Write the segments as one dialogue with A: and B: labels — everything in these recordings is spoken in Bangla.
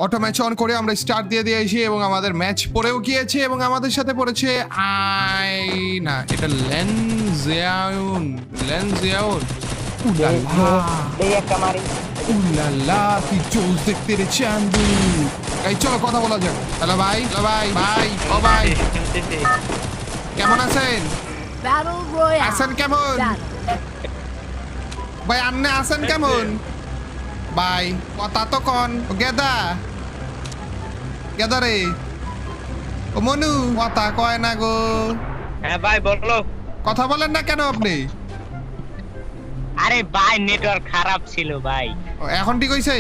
A: অটো ম্যাচ অন করে আমরা স্টার্ট দিয়ে দিয়েছি এবং আমাদের ম্যাচ পড়েও গিয়েছে এবং আমাদের সাথে পড়েছে না এটা লেনজিয়াউন উলালা কি জোস দেখতে রে চান্দু। এই চলো কথা বলা যাক। হ্যালো ভাই ও ভাই কেমন আছেন? আছেন কেমন ভাই? আন্নে আছেন কেমন ভাই? কথা তো কন গেদা রে ও মনু, কথা কয় না গো।
B: হ্যাঁ ভাই বলো।
A: কথা বলেন না কেন আপনি?
B: আরে ভাই নেটওয়ার্ক খারাপ ছিল ভাই।
A: এখন ঠিক হইছে?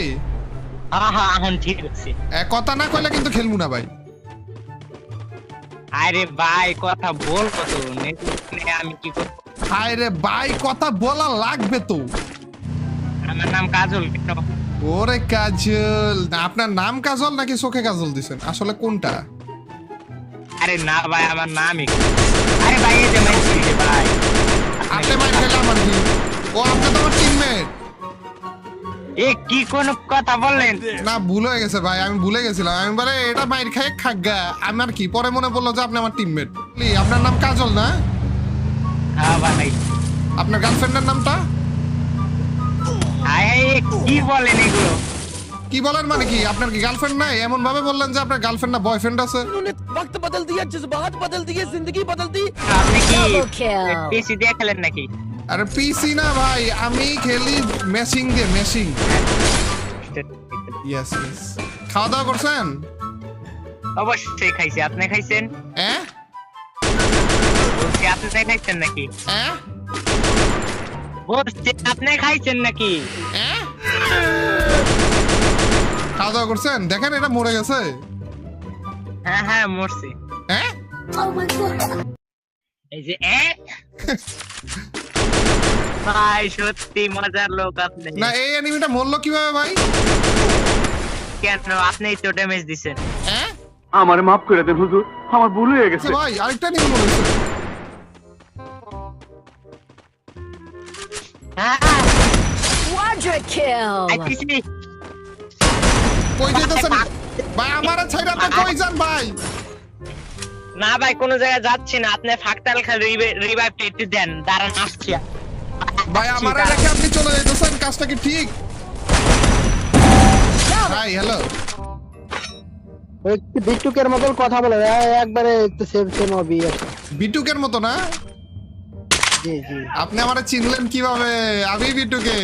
B: হ্যাঁ এখন ঠিক আছে।
A: কথা না কইলে কিন্তু খেলবো না ভাই।
B: আরে ভাই কথা বলবো তো, নেটওয়ার্ক আমি কি করব?
A: আরে ভাই কথা বলা লাগবে তো।
B: আমার নাম কাজল।
A: ওরে কাজল, আপনার নাম কাজল নাকি চোখে কাজল দিছেন? আসলে কোনটা?
B: আরে না ভাই আমার নামই। আরে ভাই এই যে মাইছি ভাই।
A: আপনি মাই খেলা আমার কি? ও আপনি তো আমার টিমমেট।
B: এ কি কোন কথা বললেন?
A: না ভুল হয়ে গেছে ভাই, আমি ভুলে গেছিলাম। আমি বলে এটা মাইর খাই খাগা আমার কি, পরে মনে পড়লো যে আপনি আমার টিমমেট। আপনার নাম কাজল না?
B: হ্যাঁ ভাই।
A: আপনার গার্লফ্রেন্ডের নামটা?
B: কি বলেন এগুলো?
A: কি বলেন মানে কি? আপনার কি গার্লফ্রেন্ড নাই? এমন ভাবে বললেন যে আপনার গার্লফ্রেন্ড না বয়ফ্রেন্ড আছে।
C: वक्त बदल दिया, जज्बात बदल दिए, जिंदगी बदल दी।
B: আপনি কি পিসি দিয়ে খেলেন নাকি?
A: আরে পিসি না ভাই, আমি খেলি মেশিং দিয়ে, মেশিং। ইয়েস খাওয়া দাওয়া করছেন?
B: অবশ্যই খাইছি। আপনি খাইছেন?
A: হ্যাঁ
B: আপনি খাইছেন নাকি?
A: হ্যাঁ
B: বলছি আপনি খাইছেন নাকি?
A: হ্যাঁ খাওয়া দাওয়া করছেন? দেখেন এটা মরে গেছে।
B: হ্যাঁ মরছি।
A: হ্যাঁ
B: এই যে ভাই সত্যি মজার লোক আপনি।
A: না এই অ্যানিমিটা মরলো কিভাবে ভাই?
B: কেন আপনিই তো ড্যামেজ দিছেন।
A: হ্যাঁ
D: আমার মাফ করে দেন হুজুর, আমার ভুল হয়ে গেছে
A: ভাই। আরেকটা অ্যানিমি মরেছে।
E: Quadra kill.
A: কই যেতেছেন ভাই? আমারে ছাইরা আপনি কই যান ভাই?
B: না ভাই কোন জায়গায় যাচ্ছি না। আপনি ফাকতাল খালি রিভাইভ একটু দেন, দাঁড়ান আসছি।
A: ভাই আমারে রেখে আপনি চলে যাইতেছেন, কাজটা কি ঠিক? Hi hello.
C: ওই বিট্টুকের মতন কথা বলে একবারে একটু সেম হবে।
A: বিটুকের মতো না?
C: জি জি।
A: আপনি আমারে চিনলেন কিভাবে? আমি বিটুকে।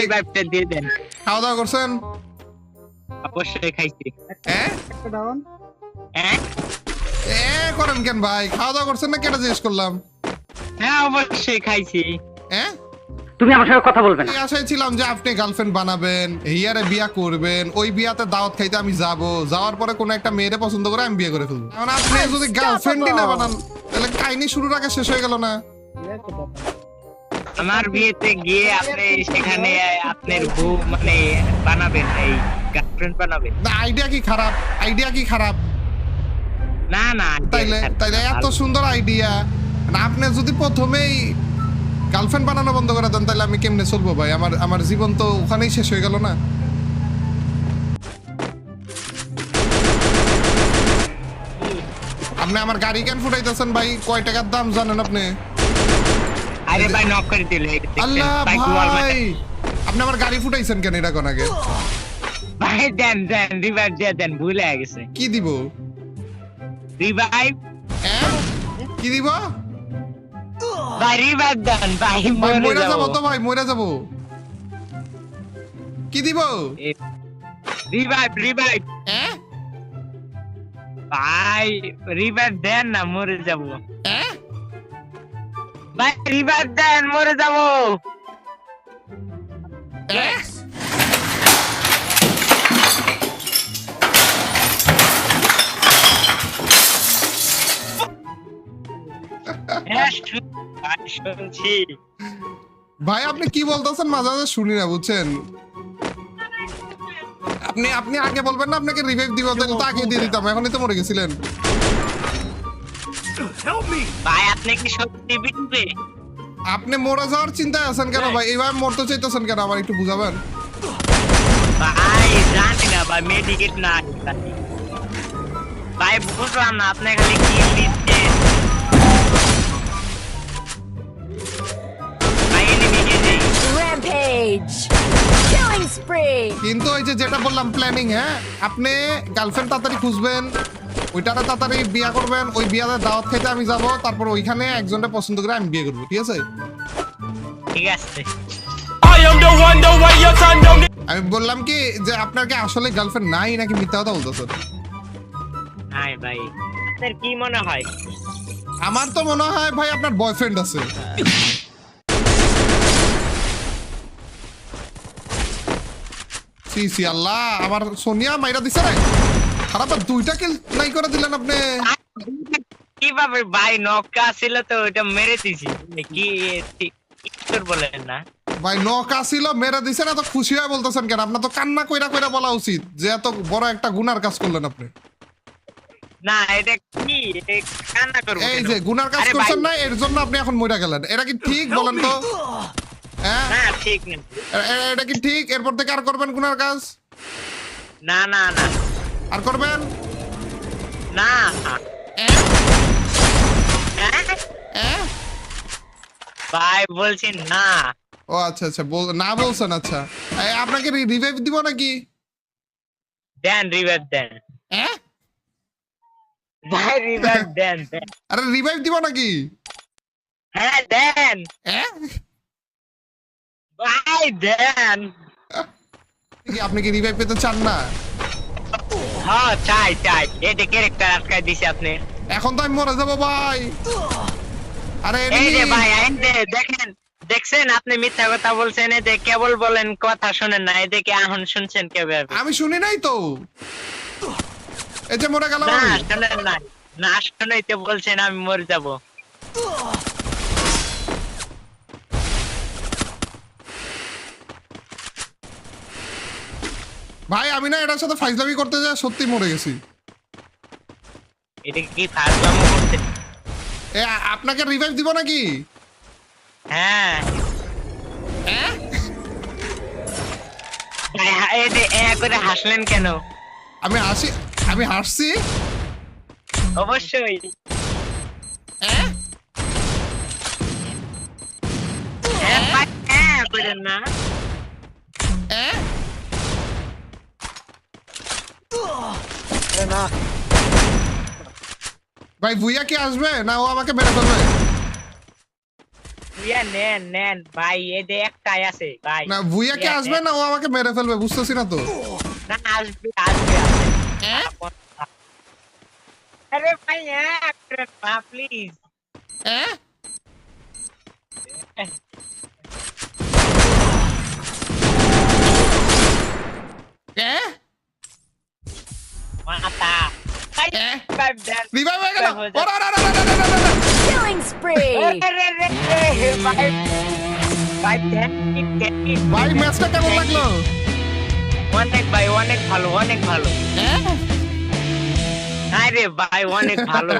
B: রিভাইভটা দিয়ে দেন।
A: খাওয়া দাওয়া করছেন?
B: অবশ্যই খাইছি।
A: হ্যাঁ করেন কেন ভাই? খাওয়া দাওয়া করছেন না কেটে জিজ্ঞেস করলাম।
B: হ্যাঁ অবশ্যই খাইছি।
A: হ্যাঁ
D: তুমি আমার সঙ্গে কথা বলবে না।
A: এই আশায় ছিলাম যে আপনি গার্লফ্রেন্ড বানাবেন, হিয়ারে বিয়া করবেন, ওই বিয়াতে দাওয়াত খাইতে আমি যাব, যাওয়ার পরে কোন একটা মেয়েরে পছন্দ করে আমি বিয়ে করে ফেলবো। এখন আপনি যদি গার্লফ্রেন্ডই না বানান তাহলে কাহিনী শুরুর আগে শেষ হয়ে গেল না?
B: আমার বিয়েতে গিয়ে আপনি সেখানে আপনার বউ মানে বানাবেন, এই গার্লফ্রেন্ড বানাবেন।
A: না আইডিয়া কি খারাপ?
B: না
A: তাইলে এত সুন্দর আইডিয়া, আপনি যদি প্রথমেই গার্লফ্রেন্ড বানানো বন্ধ করে দেন তাহলে আমি কেমনে চলবো ভাই? আমার জীবন তো ওখানেই শেষ হয়ে গেল না? আপনি আমার গাড়ি কেন ফুটাইতেছেন ভাই? কয় টাকার দাম জানেন আপনি?
B: আরে ভাই নক করে দিলে।
A: আল্লাহ ভাই আপনি আমার গাড়ি ফুটাইছেন কেন? এটা কোন আগে
B: ভাই দেন রিভাইভ দিয়ে দেন, ভুলে গেছে।
A: কি দিব?
B: রিভাইভ।
A: কি দিব
B: ভাই রিভাইভ দেন ভাই,
A: মরে যাবো তো ভাই, মরে যাবো। কি দিব?
B: রিভাইভ ভাই, রিভাইভ দেন না, মরে যাবো ভাই। রিভাইভ দেন, মরে যাবো। শুনছি
A: ভাই আপনি কি বলতেছেন মাঝে মাঝে শুনি না, বুঝছেন? আপনি আগে বলবেন না আপনাকে রিভাইভ দিব, তাহলে তো আগে দিয়ে দিতাম। এখনই তো মরে গেছিলেন
B: ভাই। আপনি কি সত্যি বিটবে?
A: আপনি মরে যাওয়ার চিন্তায় আছেন কেন ভাই? এইভাবে মরতে চাইতেছেন কেন? আমার একটু বুঝাবেন।
B: ভাই জানি না ভাই, মেডিকেট না ভাই, বুঝলাম না আপনি খালি কি দিচ্ছেন ভাই। এনিমি গেছে
E: Rampage! Killing spree!
A: কিন্তু ওই যে যেটা বললাম প্ল্যানিং, হ্যাঁ আপনি গার্লফ্রেন্ড তাড়াতাড়ি খুঁজবেন, ওইটারে তাড়াতাড়ি বিয়া করবেন, ওই বিয়াতে দাওয়াত খাইতে আমি যাব, তারপর ওইখানে একজনকে পছন্দ করে আমি বিয়ে করবো, ঠিক আছে?
B: ঠিক আছে।
A: আমি বললাম কি যে আপনার কি আসলে গার্লফ্রেন্ড নাই নাকি মিথ্যা কথা বলতেছেন?
B: নাই ভাই, আপনার কি মনে হয়?
A: আমার তো মনে হয় ভাই আপনার বয়ফ্রেন্ড আছে। সি সি আল্লাহ, আমার সোনিয়া মাইরা দিছে রে, খারাপ দুইটা কিল নাই করে দিলেন আপনি।
B: কিভাবে ভাই, নৌকা ছিল তো ওটা মেরে দিছি কি ঠিক বলেন না
A: ভাই নৌকা ছিল মেরে দিছে না, তো খুশি হয়ে বলতেছেন কেন? আপনার তো কান্না কইরা কইরা বলা উচিত যে এত বড় একটা গুনার কাজ করলেন আপনি।
B: না, এটা কি, এটা কান্না করব
A: এই
B: কেন?
A: যে গুনার কাজ
B: আরে ভাই,
A: করছেন না, এর জন্য আপনি এখন মরে গেলেন, এটা কি ঠিক বলেন তো? হ্যাঁ
B: না ঠিক না,
A: এটা কি ঠিক? এরপর থেকে আর করবেন গুনার কাজ?
B: না না না
A: আর করবেন
B: না
A: হ্যাঁ?
B: হ্যাঁ?
A: হ্যাঁ?
B: ভাই বলছি না।
A: ও আচ্ছা আচ্ছা, না বলছেন, আচ্ছা। আপনাকে রিভাইভ দিব নাকি?
B: দেন রিভাইভ দেন
A: হ্যাঁ?
B: ভাই, রিভাইভ দেন দেন।
A: আরে রিভাইভ দিব নাকি?
B: হ্যাঁ দেন
A: হ্যাঁ?
B: ভাই, দেন।
A: আপনি কি রিভাইভ পেতে চান না?
B: হ্যাঁ চাই চাই, এটা ক্যারেক্টার আটকাই দিছে আপনি।
A: এখন তো আমি মরে যাবো ভাই। আরে
B: এই যে
A: enemy!
B: ভাই, আইন দে, দেখেন দেখছেন আপনি মিথ্যা কথা বলছেন, এতে কেবল বলেন কথা শুনেন না, এদিকে এখন শুনছেন কেবে?
A: আমি শুনি নাই তো, এই যে মরে গেলাম
B: না
A: আমি।
B: শুনেন নাই, না শুনেইতে বলছেন আমি মরে যাব।
A: ভাই আমি না এটার সাথে ফাইজলামি করতে যা সত্যি মরে গেছি।
B: এটা কি ফাজলামো করতে?
A: আপনাকে রিভাইভ দিব নাকি?
B: হ্যাঁ
A: হ্যাঁ?
B: ভাই, এটা করে হাসলেন কেন?
A: আমি হাসছি।
B: অবশ্যই।
A: হ্যাঁ?
B: হ্যাঁ ভাই, হ্যাঁ করেন না।
A: হ্যাঁ?
C: না
A: ভাই ভুইয়া কি আসবে না ও আমাকে মেরে ফেলবে?
B: ইয়া নেন নেন ভাই, এতে একটাই আছে ভাই।
A: না ভুইয়া কি আসবে না ও আমাকে মেরে ফেলবে, বুঝতেছি না তো।
B: না, আসবে আসবে আসবে।
A: হ্যাঁ?
B: আরে ভাই, হ্যাঁ করেন না প্লিজ।
A: হ্যাঁ? হ্যাঁ?
B: মাতা ভাই,
A: হ্যাঁ?
B: রিভাইভ দেন।
A: রিভাইভ হয়ে গেল।
B: রিভাইভ হয়ে
A: ওরা, ওরা, ওরা, ওরা, ওরা, ওরা।
E: Killing spree!
B: ভাই ভাই, দেন কি
A: ভাই ম্যাচটা কেমন লাগলো?
B: অনেক ভাই, অনেক ভালো, অনেক ভালো।
A: হ্যাঁ?
B: আরে ভাই, অনেক ভালো।